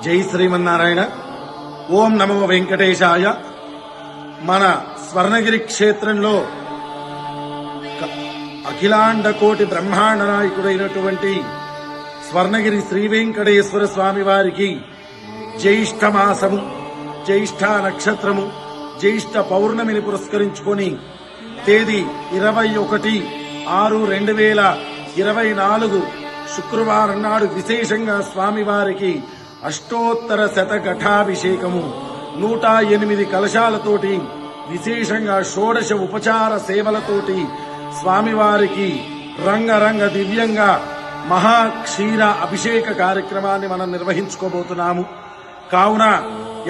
జై శ్రీమన్నారాయణ. ఓం నమో వెంకటేశాయ. మన స్వర్ణగిరి క్షేత్రంలో అఖిలాండ కోటి బ్రహ్మాండ నాయకుడైనటువంటి స్వర్ణగిరి శ్రీ వెంకటేశ్వర స్వామి వారికి జ్యేష్ఠ మాసము, జ్యేష్ఠ నక్షత్రము, జ్యేష్ఠ పౌర్ణమిని పురస్కరించుకొని తేదీ 21/6/2024 శుక్రవారం నాడు విశేషంగా స్వామివారికి అష్టోత్తర శతఘటాభిషేకము 108 కలశాలతోటి విశేషంగా షోడశ ఉపచార సేవలతోటి స్వామివారికి రంగరంగ దివ్యంగా మహాక్షీర అభిషేక కార్యక్రమాన్ని మనం నిర్వహించుకోబోతున్నాము. కావున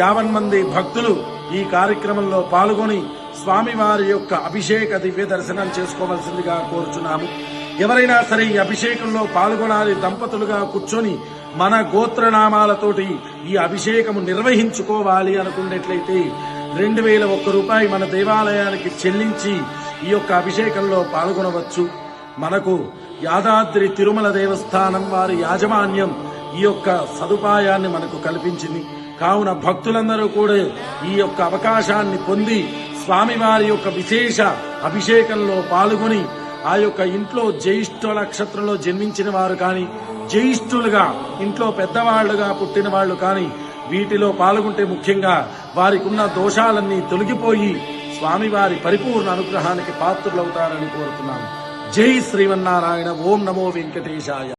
50 మంది భక్తులు ఈ కార్యక్రమంలో పాల్గొని స్వామివారి యొక్క అభిషేక దివ్య దర్శనం చేసుకోవలసిందిగా కోరుచున్నాము. ఎవరైనా సరే ఈ అభిషేకంలో పాల్గొనాలి, దంపతులుగా కూర్చొని మన గోత్రనామాలతోటి ఈ అభిషేకము నిర్వహించుకోవాలి అనుకున్నట్లయితే 2001 రూపాయి మన దేవాలయానికి చెల్లించి ఈ యొక్క అభిషేకంలో పాల్గొనవచ్చు. మనకు యాదాద్రి తిరుమల దేవస్థానం వారి యాజమాన్యం ఈ యొక్క సదుపాయాన్ని మనకు కల్పించింది. కావున భక్తులందరూ కూడా ఈ యొక్క అవకాశాన్ని పొంది స్వామివారి యొక్క విశేష అభిషేకంలో పాల్గొని ఆ యొక్క ఇంట్లో జ్యేష్ఠ నక్షత్రంలో జన్మించిన వారు కానీ, జ్యేష్ఠులుగా ఇంట్లో పెద్దవాళ్లుగా పుట్టిన వాళ్ళు కానీ వీటిలో పాల్గొంటే ముఖ్యంగా వారికి ఉన్న దోషాలన్నీ తొలగిపోయి స్వామివారి పరిపూర్ణ అనుగ్రహానికి పాత్రులవుతారని కోరుతున్నాము. జై శ్రీమన్నారాయణ. ఓం నమో వెంకటేశాయ.